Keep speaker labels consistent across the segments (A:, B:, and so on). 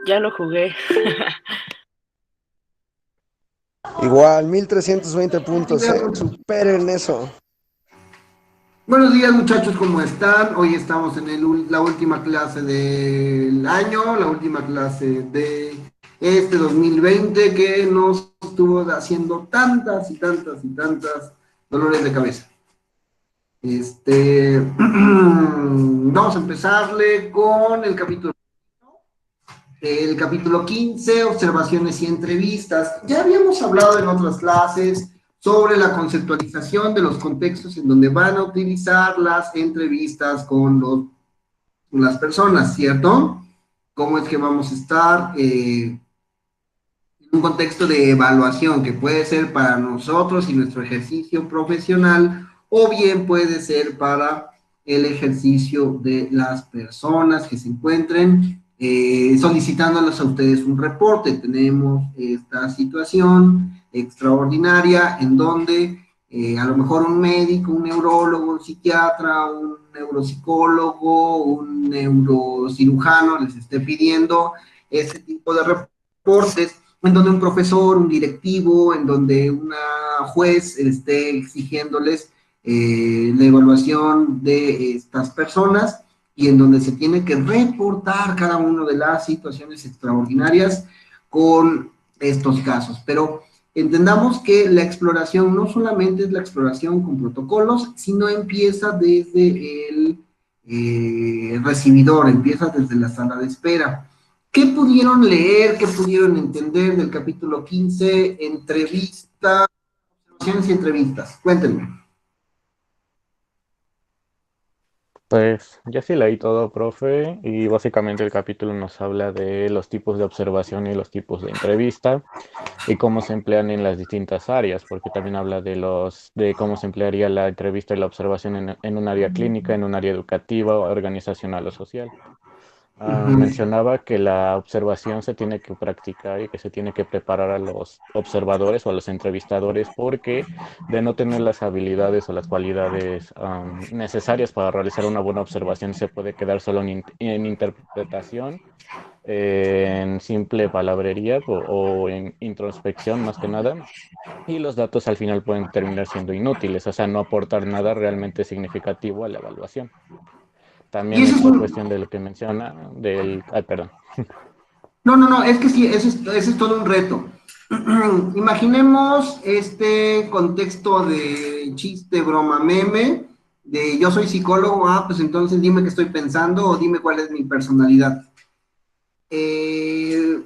A: Ya lo jugué.
B: Igual, 1320 puntos, superen eso.
C: Buenos días muchachos, ¿cómo están? Hoy estamos en la última clase del año, la última clase de este 2020 que nos estuvo haciendo tantas y tantas y tantas dolores de cabeza. Vamos a empezarle con el capítulo 15, observaciones y entrevistas. Ya habíamos hablado en otras clases sobre la conceptualización de los contextos en donde van a utilizar las entrevistas con las personas, ¿cierto? ¿Cómo es que vamos a estar en un contexto de evaluación que puede ser para nosotros y nuestro ejercicio profesional, o bien puede ser para el ejercicio de las personas que se encuentren solicitándoles a ustedes un reporte? Tenemos esta situación extraordinaria en donde a lo mejor un médico, un neurólogo, un psiquiatra, un neuropsicólogo, un neurocirujano les esté pidiendo este tipo de reportes, en donde un profesor, un directivo, en donde una juez esté exigiéndoles la evaluación de estas personas, y en donde se tiene que reportar cada una de las situaciones extraordinarias con estos casos. Pero entendamos que la exploración no solamente es la exploración con protocolos, sino empieza desde el recibidor, empieza desde la sala de espera. ¿Qué pudieron leer, qué pudieron entender del capítulo 15, entrevistas, observaciones y entrevistas? Cuéntenme.
D: Pues ya sí leí todo, profe, y básicamente el capítulo nos habla de los tipos de observación y los tipos de entrevista y cómo se emplean en las distintas áreas, porque también habla de cómo se emplearía la entrevista y la observación en un área clínica, en un área educativa, organizacional o social. Mencionaba que la observación se tiene que practicar y que se tiene que preparar a los observadores o a los entrevistadores, porque de no tener las habilidades o las cualidades necesarias para realizar una buena observación se puede quedar solo en interpretación, en simple palabrería o en introspección más que nada. Y los datos al final pueden terminar siendo inútiles, o sea, no aportar nada realmente significativo a la evaluación.
C: Y
D: También
C: eso es
D: esta
C: un...
D: cuestión de lo que menciona, del... Ay, perdón.
C: No, es que sí, ese es todo un reto. Imaginemos este contexto de chiste, broma, meme, de yo soy psicólogo, pues entonces dime qué estoy pensando o dime cuál es mi personalidad. Eh,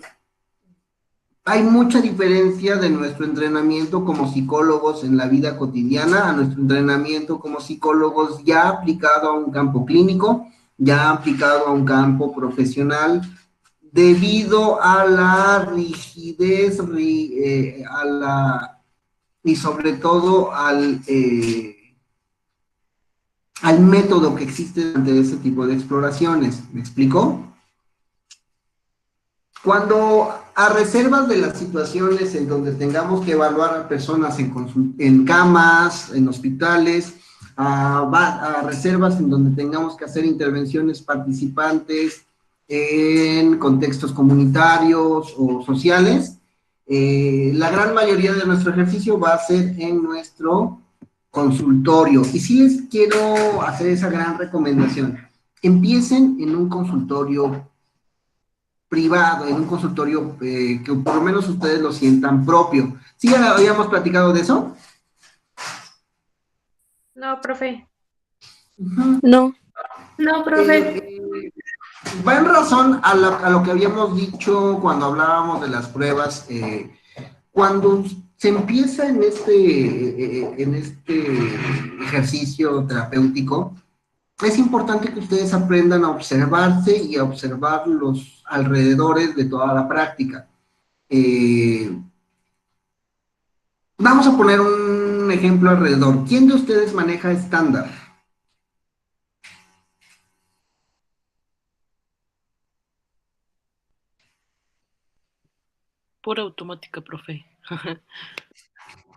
C: Hay mucha diferencia de nuestro entrenamiento como psicólogos en la vida cotidiana a nuestro entrenamiento como psicólogos ya aplicado a un campo clínico, ya aplicado a un campo profesional, debido a la rigidez, y sobre todo al método que existe ante ese tipo de exploraciones. ¿Me explico? Cuando, a reservas de las situaciones en donde tengamos que evaluar a personas en camas, en hospitales, a reservas en donde tengamos que hacer intervenciones participantes en contextos comunitarios o sociales, la gran mayoría de nuestro ejercicio va a ser en nuestro consultorio. Y sí les quiero hacer esa gran recomendación. Empiecen en un consultorio privado, en un consultorio que por lo menos ustedes lo sientan propio. ¿Sí ya habíamos platicado de eso?
E: No, profe.
A: No.
E: No, profe.
C: Va en razón a lo que habíamos dicho cuando hablábamos de las pruebas. Cuando se empieza en este ejercicio terapéutico, es importante que ustedes aprendan a observarse y a observar los alrededores de toda la práctica. Vamos a poner un ejemplo alrededor. ¿Quién de ustedes maneja estándar?
A: Pura automática, profe.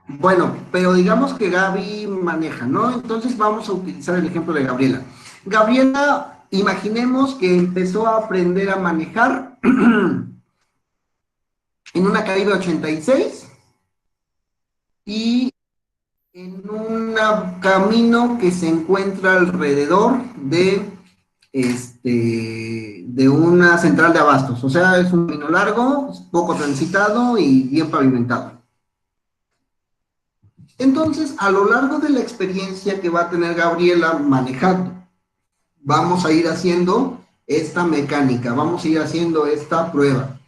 C: Bueno, pero digamos que Gaby maneja, ¿no? Entonces vamos a utilizar el ejemplo de Gabriela. Gabriela imaginemos que empezó a aprender a manejar en una Caribe 86 y en un camino que se encuentra alrededor de una central de abastos. O sea, es un camino largo, poco transitado y bien pavimentado. Entonces, a lo largo de la experiencia que va a tener Gabriela manejando, vamos a ir haciendo esta mecánica, vamos a ir haciendo esta prueba,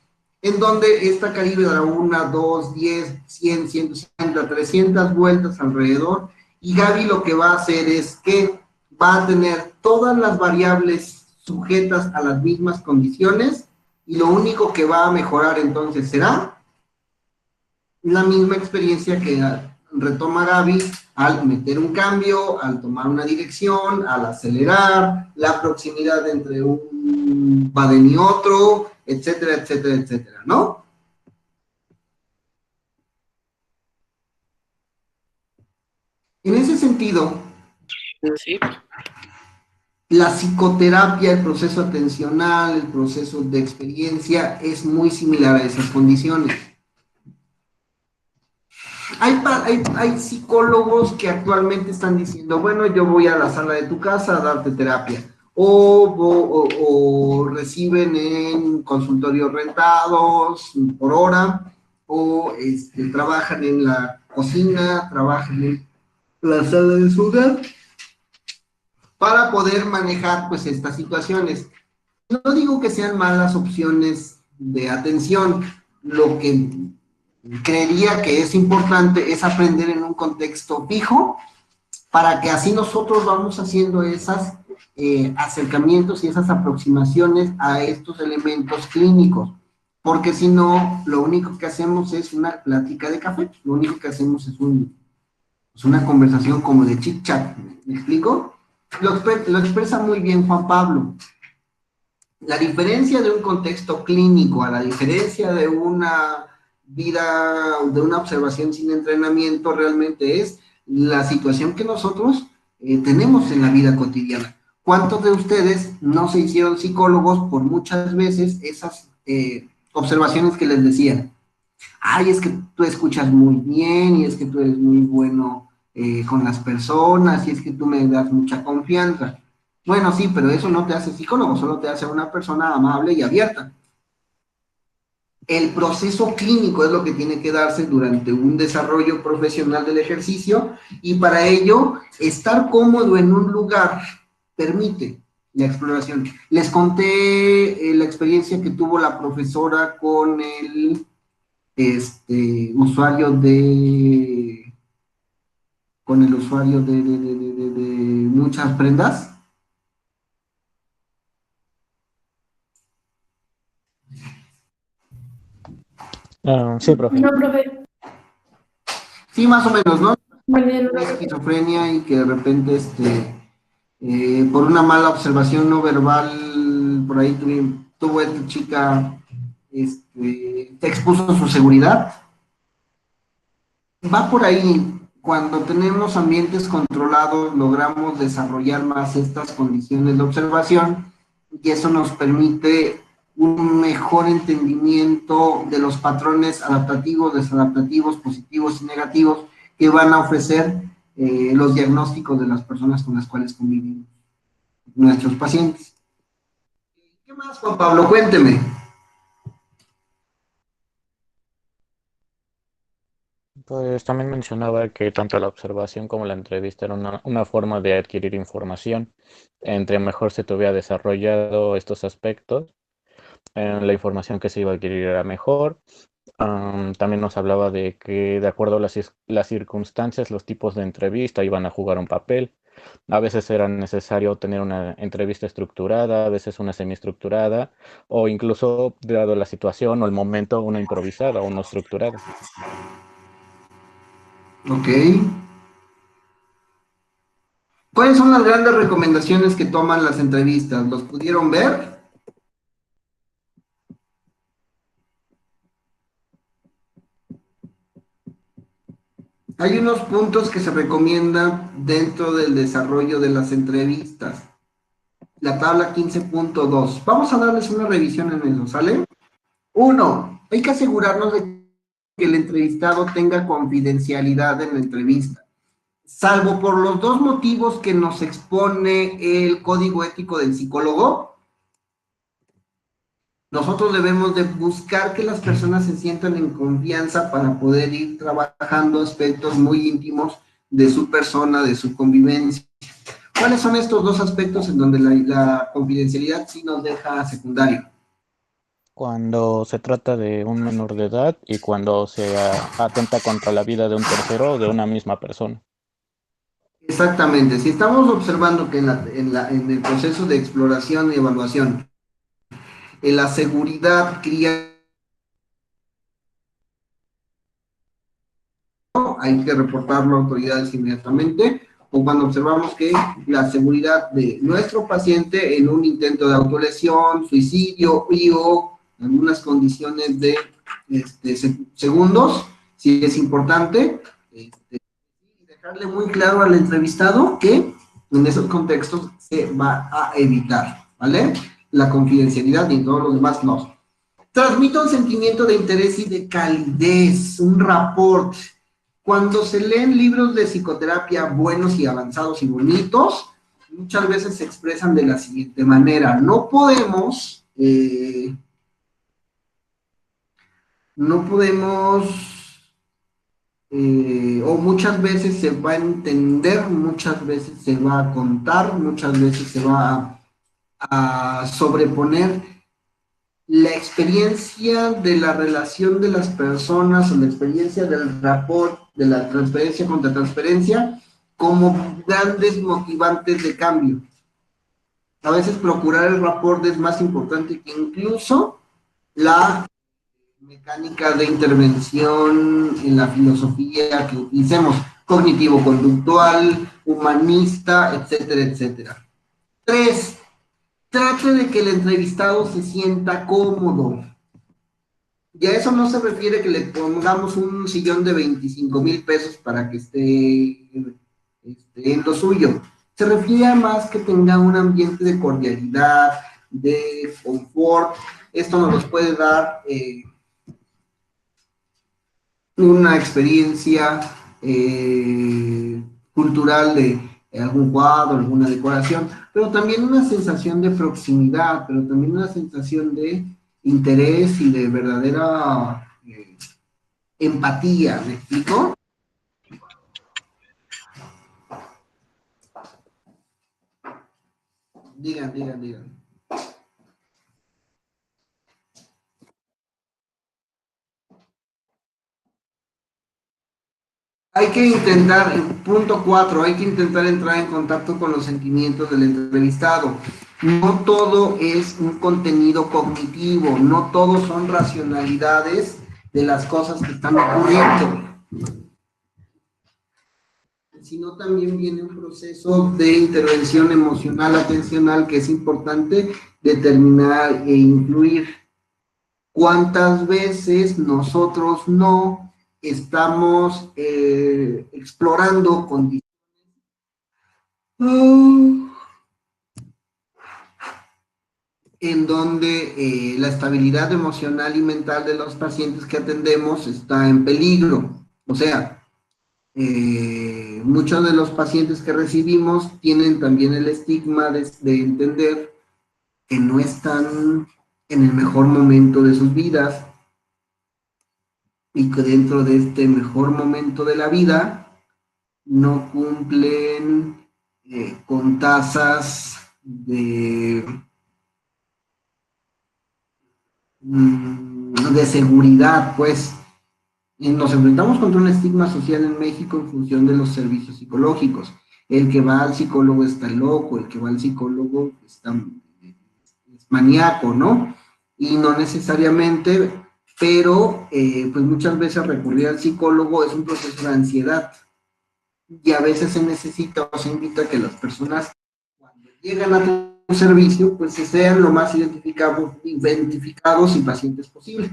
C: en donde esta Caribe dará 1, 2, 10, 100, 150, 300 vueltas alrededor, y Gaby lo que va a hacer es que va a tener todas las variables sujetas a las mismas condiciones, y lo único que va a mejorar entonces será la misma experiencia que retoma Gaby al meter un cambio, al tomar una dirección, al acelerar, la proximidad entre un vaden y otro, etcétera, etcétera, etcétera, ¿no? En ese sentido,
A: Sí.
C: la psicoterapia, el proceso atencional, el proceso de experiencia es muy similar a esas condiciones. Hay psicólogos que actualmente están diciendo, bueno, yo voy a la sala de tu casa a darte terapia, o reciben en consultorios rentados por hora, o trabajan en la cocina, trabajan en la sala de su hogar, para poder manejar pues estas situaciones. No digo que sean malas opciones de atención, lo que creería que es importante es aprender en un contexto fijo, para que así nosotros vamos haciendo esos acercamientos y esas aproximaciones a estos elementos clínicos, porque si no, lo único que hacemos es una plática de café, lo único que hacemos es una conversación como de chit chat, ¿me explico? Lo expresa muy bien Juan Pablo. La diferencia de un contexto clínico a la diferencia de una vida, de una observación sin entrenamiento, realmente es la situación que nosotros tenemos en la vida cotidiana. ¿Cuántos de ustedes no se hicieron psicólogos por muchas veces esas observaciones que les decían? Ay, es que tú escuchas muy bien, y es que tú eres muy bueno con las personas, y es que tú me das mucha confianza. Bueno, sí, pero eso no te hace psicólogo, solo te hace una persona amable y abierta. El proceso clínico es lo que tiene que darse durante un desarrollo profesional del ejercicio, y para ello, estar cómodo en un lugar permite la exploración. Les conté la experiencia que tuvo la profesora con el usuario de muchas prendas.
D: Sí, profe.
E: No, profe.
C: Sí, más o menos, ¿no?
E: Bueno, no,
C: Esquizofrenia, y que de repente, por una mala observación no verbal, por ahí tuvo esta chica, te expuso su seguridad. Va por ahí. Cuando tenemos ambientes controlados, logramos desarrollar más estas condiciones de observación, y eso nos permite un mejor entendimiento de los patrones adaptativos, desadaptativos, positivos y negativos que van a ofrecer los diagnósticos de las personas con las cuales conviven nuestros pacientes. ¿Qué más, Juan Pablo? Cuénteme.
D: Pues también mencionaba que tanto la observación como la entrevista era una forma de adquirir información. Entre mejor se tuviera desarrollado estos aspectos, la información que se iba a adquirir era mejor. También nos hablaba de que de acuerdo a las circunstancias, los tipos de entrevista iban a jugar un papel. A veces era necesario tener una entrevista estructurada, a veces una semiestructurada, o incluso, dado la situación o el momento, una improvisada o no estructurada.
C: Ok. ¿Cuáles son las grandes recomendaciones que toman las entrevistas? ¿Los pudieron ver? Hay unos puntos que se recomiendan dentro del desarrollo de las entrevistas. la tabla 15.2. Vamos a darles una revisión en eso, ¿sale? 1. Hay que asegurarnos de que el entrevistado tenga confidencialidad en la entrevista. Salvo por los dos motivos que nos expone el código ético del psicólogo, nosotros debemos de buscar que las personas se sientan en confianza para poder ir trabajando aspectos muy íntimos de su persona, de su convivencia. ¿Cuáles son estos dos aspectos en donde la confidencialidad sí nos deja secundario?
D: Cuando se trata de un menor de edad y cuando se atenta contra la vida de un tercero o de una misma persona.
C: Exactamente. Si estamos observando que en el proceso de exploración y evaluación, en la seguridad cría, hay que reportarlo a autoridades inmediatamente, o cuando observamos que la seguridad de nuestro paciente en un intento de autolesión, suicidio y o algunas condiciones de segundos, sí es importante dejarle muy claro al entrevistado que en esos contextos se va a evitar, ¿vale? La confidencialidad y en todos los demás no. Transmite un sentimiento de interés y de calidez, un rapport. Cuando se leen libros de psicoterapia buenos y avanzados y bonitos, muchas veces se expresan de la siguiente manera: no podemos, o muchas veces se va a entender, muchas veces se va a contar, muchas veces se va a sobreponer la experiencia de la relación de las personas o la experiencia del rapport, de la transferencia contra transferencia, como grandes motivantes de cambio. A veces procurar el rapport es más importante que incluso la mecánica de intervención en la filosofía que utilicemos, cognitivo-conductual, humanista, etcétera, etcétera. 3. Trate de que el entrevistado se sienta cómodo. Y a eso no se refiere que le pongamos un sillón de 25,000 pesos para que esté en lo suyo. Se refiere a más que tenga un ambiente de cordialidad, de confort. Esto nos puede dar una experiencia cultural de algún cuadro, alguna decoración, pero también una sensación de proximidad, pero también una sensación de interés y de verdadera empatía. ¿Me explico? Digan. Hay que intentar, punto 4, hay que intentar entrar en contacto con los sentimientos del entrevistado. No todo es un contenido cognitivo, no todo son racionalidades de las cosas que están ocurriendo, sino también viene un proceso de intervención emocional, atencional, que es importante determinar e incluir. ¿Cuántas veces nosotros no estamos explorando condiciones en donde la estabilidad emocional y mental de los pacientes que atendemos está en peligro? O sea, muchos de los pacientes que recibimos tienen también el estigma de entender que no están en el mejor momento de sus vidas, y que dentro de este mejor momento de la vida no cumplen con tasas de seguridad, pues. Y nos enfrentamos contra un estigma social en México en función de los servicios psicológicos. El que va al psicólogo está loco, el que va al psicólogo es maníaco, ¿no? Y no necesariamente, pero pues muchas veces recurrir al psicólogo es un proceso de ansiedad, y a veces se necesita o se invita a que las personas, cuando llegan a un servicio, pues sean lo más identificados y pacientes posible.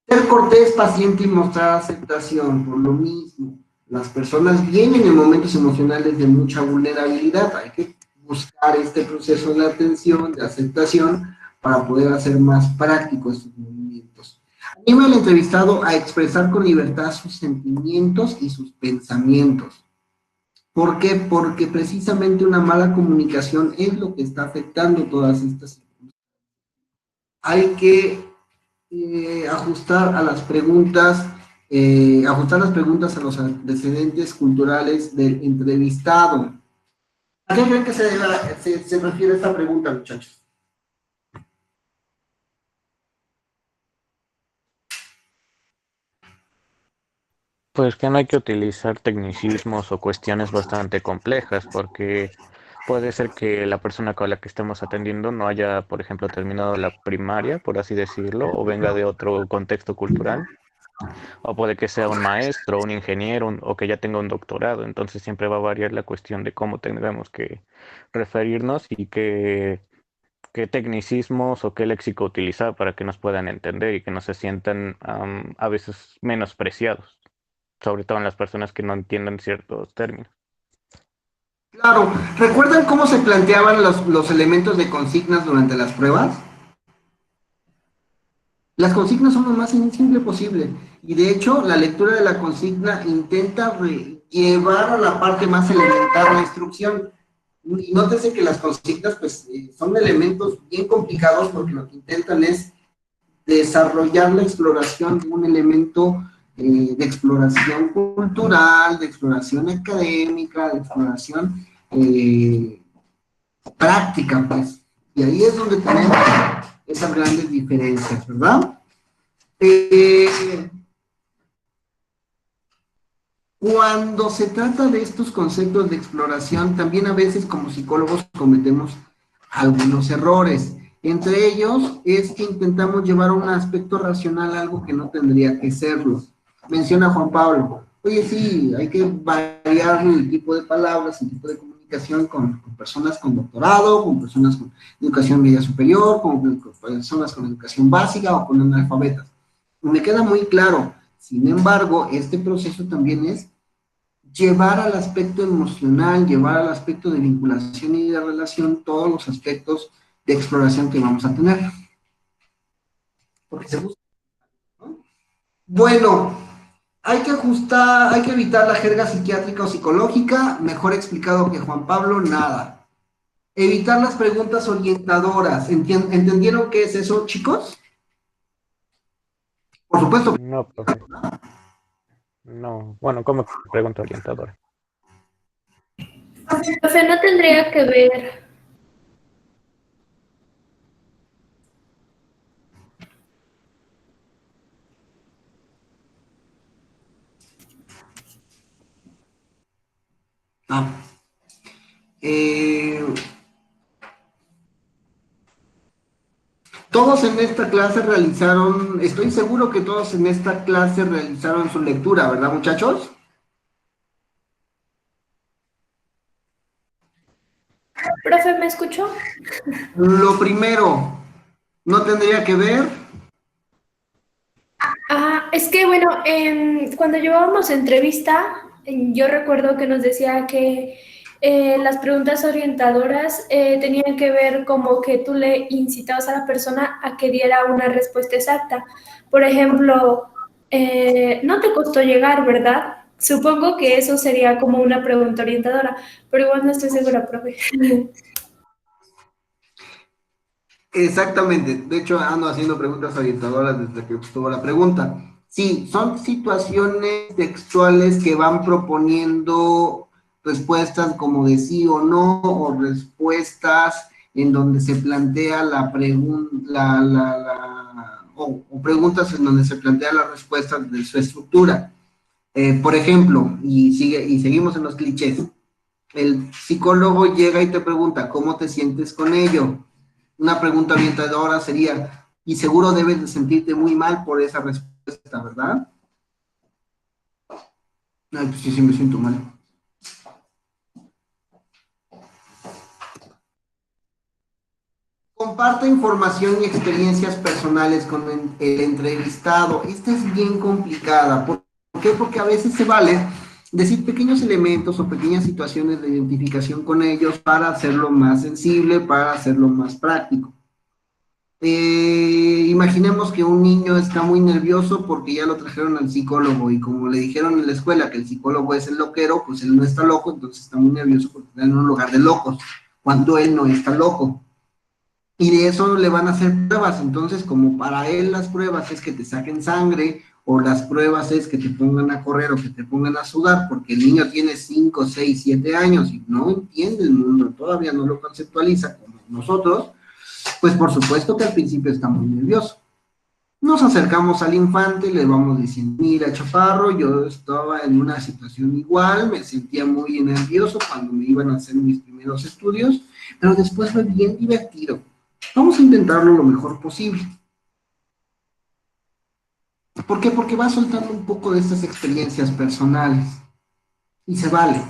C: Ser cortés, paciente y mostrar aceptación. Por lo mismo, las personas vienen en momentos emocionales de mucha vulnerabilidad. Hay que buscar este proceso de atención, de aceptación, para poder hacer más prácticos estos movimientos. Anima al entrevistado a expresar con libertad sus sentimientos y sus pensamientos. ¿Por qué? Porque precisamente una mala comunicación es lo que está afectando todas estas circunstancias. Hay que ajustar las preguntas a los antecedentes culturales del entrevistado. ¿A qué creen que se refiere esta pregunta, muchachos?
D: Pues que no hay que utilizar tecnicismos o cuestiones bastante complejas, porque puede ser que la persona con la que estemos atendiendo no haya, por ejemplo, terminado la primaria, por así decirlo, o venga de otro contexto cultural, o puede que sea un maestro, un ingeniero, o que ya tenga un doctorado. Entonces siempre va a variar la cuestión de cómo tendremos que referirnos y qué tecnicismos o qué léxico utilizar para que nos puedan entender y que no se sientan a veces menospreciados, sobre todo en las personas que no entiendan ciertos términos.
C: Claro, ¿recuerdan cómo se planteaban los elementos de consignas durante las pruebas? Las consignas son lo más simple posible, y de hecho la lectura de la consigna intenta llevar a la parte más elemental la instrucción. Y nótese que las consignas pues son elementos bien complicados, porque lo que intentan es desarrollar la exploración de un elemento de exploración cultural, de exploración académica, de exploración práctica, pues. Y ahí es donde tenemos esas grandes diferencias, ¿verdad? Cuando se trata de estos conceptos de exploración, también a veces como psicólogos cometemos algunos errores. Entre ellos es que intentamos llevar un aspecto racional a algo que no tendría que serlo. Menciona Juan Pablo, oye, sí, hay que variar el tipo de palabras, el tipo de comunicación con personas con doctorado, con personas con educación media superior, con personas con educación básica o con analfabetas. Me queda muy claro. Sin embargo, este proceso también es llevar al aspecto emocional, llevar al aspecto de vinculación y de relación todos los aspectos de exploración que vamos a tener. Porque se busca, ¿no? Bueno, hay que ajustar, hay que evitar la jerga psiquiátrica o psicológica, mejor explicado que Juan Pablo, nada. Evitar las preguntas orientadoras. ¿Entendieron qué es eso, chicos? Por supuesto.
D: No, profe. No. Bueno, ¿cómo pregunta orientadora?
E: Profe, no tendría que ver.
C: Ah. Todos en esta clase realizaron, estoy seguro que todos en esta clase realizaron su lectura, ¿verdad, muchachos?
E: Profe, ¿me escuchó?
C: Lo primero, no tendría que ver.
E: Es que bueno, cuando llevábamos entrevista, yo recuerdo que nos decía que las preguntas orientadoras tenían que ver como que tú le incitabas a la persona a que diera una respuesta exacta. Por ejemplo, no te costó llegar, ¿verdad? Supongo que eso sería como una pregunta orientadora, pero igual no estoy segura, profe.
C: Exactamente, de hecho ando haciendo preguntas orientadoras desde que estuvo la pregunta. Sí, son situaciones textuales que van proponiendo respuestas como de sí o no, o respuestas en donde se plantea la pregunta, o preguntas en donde se plantea la respuesta de su estructura. Por ejemplo, y seguimos en los clichés, el psicólogo llega y te pregunta, ¿cómo te sientes con ello? Una pregunta orientadora sería, y seguro debes de sentirte muy mal por esa respuesta, ¿verdad? Ay, pues sí, sí me siento mal. Comparte información y experiencias personales con el entrevistado. Esta es bien complicada. ¿Por qué? Porque a veces se vale decir pequeños elementos o pequeñas situaciones de identificación con ellos para hacerlo más sensible, para hacerlo más práctico. Imaginemos que un niño está muy nervioso porque ya lo trajeron al psicólogo y como le dijeron en la escuela que el psicólogo es el loquero, pues él no está loco, entonces está muy nervioso porque está en un lugar de locos, cuando él no está loco. Y de eso le van a hacer pruebas, entonces como para él las pruebas es que te saquen sangre, o las pruebas es que te pongan a correr o que te pongan a sudar, porque el niño tiene 5, 6, 7 años y no entiende el mundo, todavía no lo conceptualiza como nosotros, pues por supuesto que al principio está muy nervioso. Nos acercamos al infante y le vamos diciendo, mira, chaparro, yo estaba en una situación igual, me sentía muy nervioso cuando me iban a hacer mis primeros estudios, pero después fue bien divertido. Vamos a intentarlo lo mejor posible. ¿Por qué? Porque va soltando un poco de estas experiencias personales. Y se vale.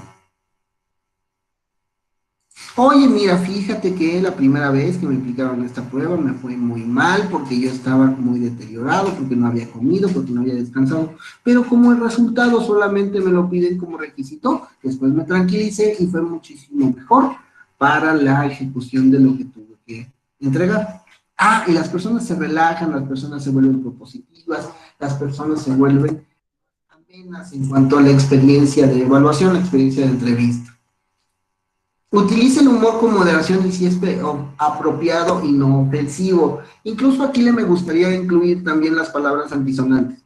C: Oye, mira, fíjate que la primera vez que me aplicaron esta prueba me fue muy mal porque yo estaba muy deteriorado, porque no había comido, porque no había descansado. Pero como el resultado solamente me lo piden como requisito, después me tranquilicé y fue muchísimo mejor para la ejecución de lo que tuve que entregar. Ah, y las personas se relajan, las personas se vuelven propositivas, las personas se vuelven amenas en cuanto a la experiencia de evaluación, la experiencia de entrevista. Utilice el humor con moderación y si es apropiado y no ofensivo. Incluso aquí me gustaría incluir también las palabras antisonantes.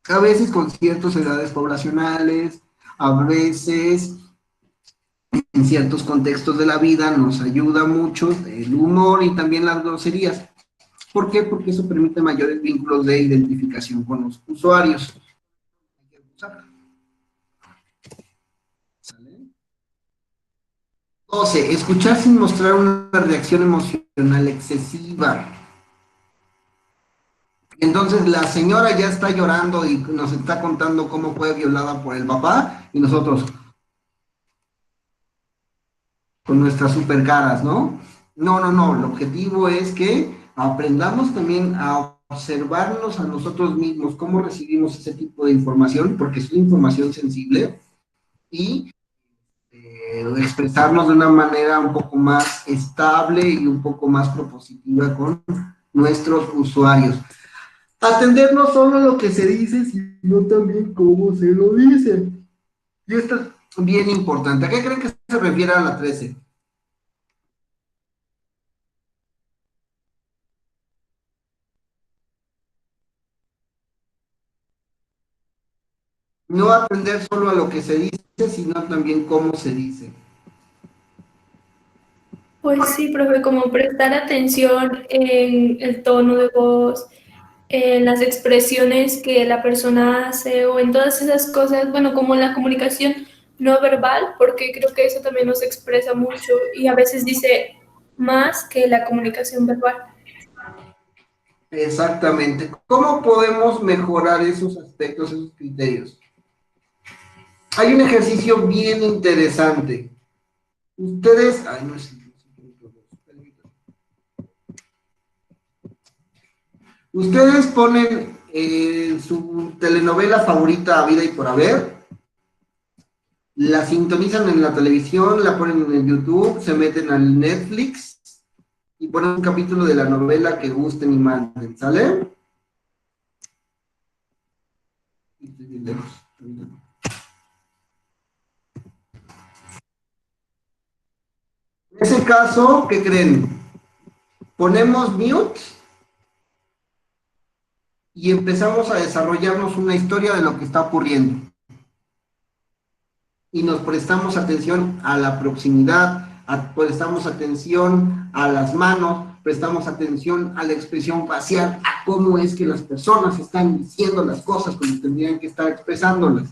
C: A veces con ciertas edades poblacionales, a veces en ciertos contextos de la vida nos ayuda mucho el humor y también las groserías. ¿Por qué? Porque eso permite mayores vínculos de identificación con los usuarios. 12. Escuchar sin mostrar una reacción emocional excesiva. Entonces la señora ya está llorando y nos está contando cómo fue violada por el papá y nosotros con nuestras super caras, ¿no? No, el objetivo es que aprendamos también a observarnos a nosotros mismos, cómo recibimos ese tipo de información, porque es una información sensible, y expresarnos de una manera un poco más estable y un poco más propositiva con nuestros usuarios. Atender no solo lo que se dice, sino también cómo se lo dice. Y esto es bien importante. ¿A qué creen que se refiere a la 13? No atender solo a lo que se dice, sino también cómo se dice.
E: Pues sí, profe, como prestar atención en el tono de voz, en las expresiones que la persona hace o en todas esas cosas, bueno, como en la comunicación no verbal, porque creo que eso también nos expresa mucho y a veces dice más que la comunicación verbal.
C: Exactamente. ¿Cómo podemos mejorar esos aspectos, esos criterios? Hay un ejercicio bien interesante. Ustedes... Ay, no es... Ustedes ponen su telenovela favorita, Vida y por Haber, la sintonizan en la televisión, la ponen en el YouTube, se meten al Netflix y ponen un capítulo de la novela que gusten y manden, ¿sale? En ese caso, ¿qué creen? Ponemos mute y empezamos a desarrollarnos una historia de lo que está ocurriendo. Y nos prestamos atención a la proximidad, prestamos atención a las manos, prestamos atención a la expresión facial, a cómo es que las personas están diciendo las cosas como tendrían que estar expresándolas.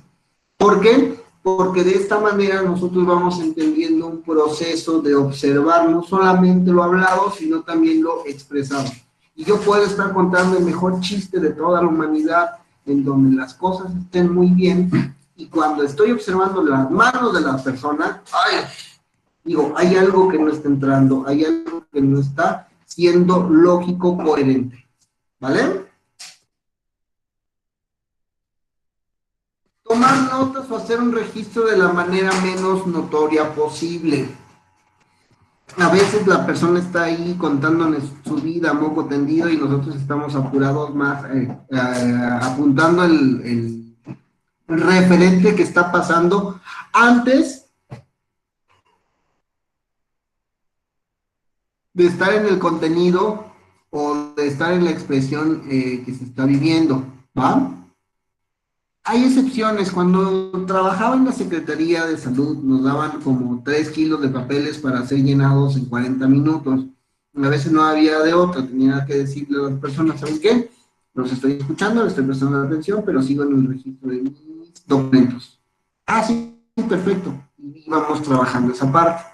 C: ¿Por qué? Porque de esta manera nosotros vamos entendiendo un proceso de observar no solamente lo hablado, sino también lo expresado. Y yo puedo estar contando el mejor chiste de toda la humanidad, en donde las cosas estén muy bien, y cuando estoy observando las manos de la persona, digo, hay algo que no está entrando, hay algo que no está siendo lógico, coherente. ¿Vale? Tomar notas o hacer un registro de la manera menos notoria posible. A veces la persona está ahí contándonos su vida a moco tendido y nosotros estamos apurados más apuntando el referente que está pasando antes de estar en el contenido o de estar en la expresión que se está viviendo, ¿va? Hay excepciones. Cuando trabajaba en la Secretaría de Salud nos daban como 3 kilos de papeles para ser llenados en 40 minutos. A veces no había de otra, tenía que decirle a las personas, ¿saben qué? Los estoy escuchando, les estoy prestando atención, pero sigo en el registro de mis documentos. Ah, sí, perfecto. Y íbamos trabajando esa parte.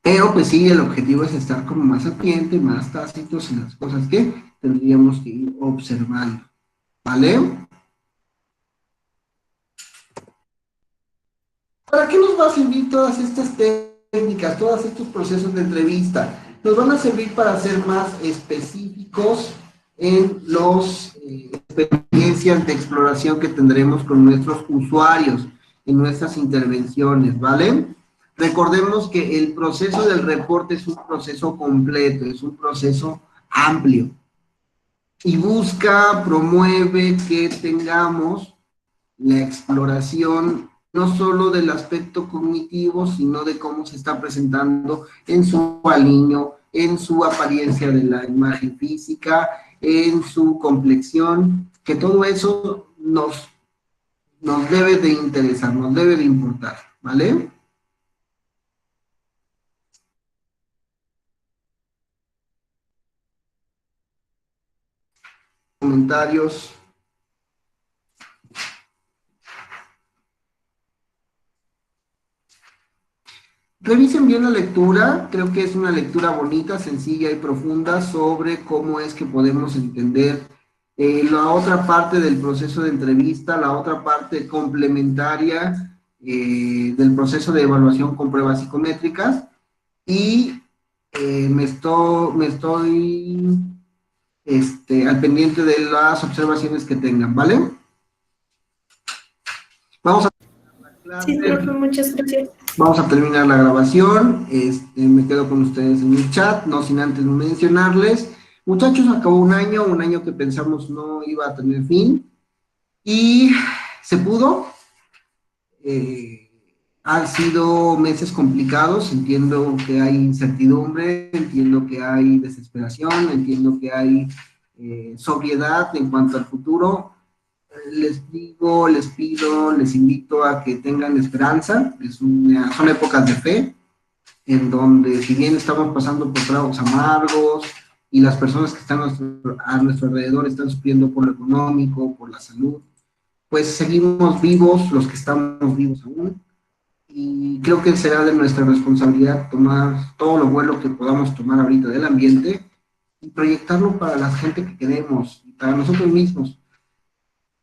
C: Pero pues sí, el objetivo es estar como más atento, más tácitos en las cosas que tendríamos que ir observando. ¿Vale? ¿Para qué nos va a servir todas estas técnicas, todos estos procesos de entrevista? Nos van a servir para ser más específicos en las experiencias de exploración que tendremos con nuestros usuarios en nuestras intervenciones, ¿vale? Recordemos que el proceso del reporte es un proceso completo, es un proceso amplio y busca, promueve que tengamos la exploración no solo del aspecto cognitivo, sino de cómo se está presentando en su alineo, en su apariencia de la imagen física, en su complexión, que todo eso nos debe de interesar, nos debe de importar, ¿vale? Comentarios. Revisen bien la lectura, creo que es una lectura bonita, sencilla y profunda sobre cómo es que podemos entender la otra parte del proceso de entrevista, la otra parte complementaria del proceso de evaluación con pruebas psicométricas y me estoy al pendiente de las observaciones que tengan, ¿vale? Vamos a
E: Sí, profe, muchas gracias.
C: Vamos a terminar la grabación, me quedo con ustedes en el chat, no sin antes mencionarles. Muchachos, acabó un año que pensamos no iba a tener fin, y se pudo. Han sido meses complicados, entiendo que hay incertidumbre, entiendo que hay desesperación, entiendo que hay sobriedad en cuanto al futuro. Les digo, les pido, les invito a que tengan esperanza. Son épocas de fe, en donde si bien estamos pasando por tragos amargos y las personas que están a nuestro alrededor están sufriendo por lo económico, por la salud, pues seguimos vivos los que estamos vivos aún, y creo que será de nuestra responsabilidad tomar todo lo bueno que podamos tomar ahorita del ambiente y proyectarlo para la gente que queremos y para nosotros mismos.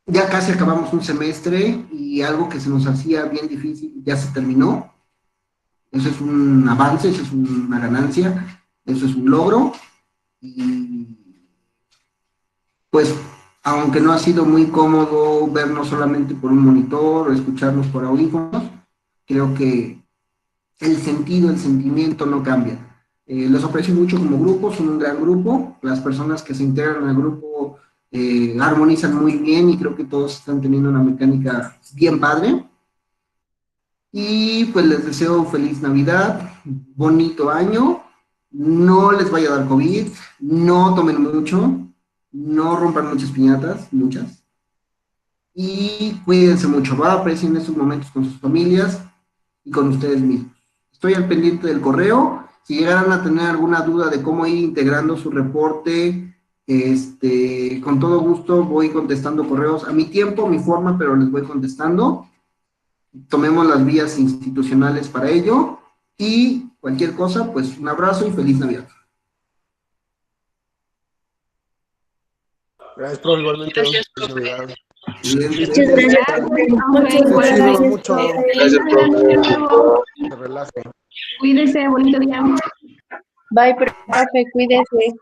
C: Ya casi acabamos un semestre y algo que se nos hacía bien difícil ya se terminó. Eso es un avance, eso es una ganancia, eso es un logro. Y pues, aunque no ha sido muy cómodo vernos solamente por un monitor o escucharnos por audífonos, creo que el sentimiento no cambia. Los aprecio mucho como grupo, son un gran grupo. Las personas que se integran al grupo armonizan muy bien y creo que todos están teniendo una mecánica bien padre. Y pues les deseo feliz Navidad, bonito año, no les vaya a dar COVID, no tomen mucho, no rompan muchas piñatas, muchas, y cuídense mucho, aprecien estos momentos con sus familias y con ustedes mismos. Estoy al pendiente del correo, si llegaran a tener alguna duda de cómo ir integrando su reporte, con todo gusto voy contestando correos a mi tiempo, a mi forma, pero les voy contestando. Tomemos las vías institucionales para ello y cualquier cosa, pues un abrazo y feliz Navidad.
B: Gracias, profe, igualmente.
A: Gracias, profe.
E: Muchas gracias.
B: Mucho.
F: Gracias, profe.
B: Se relaje.
F: Cuídese, bonito día.
G: Bye, profe, cuídese.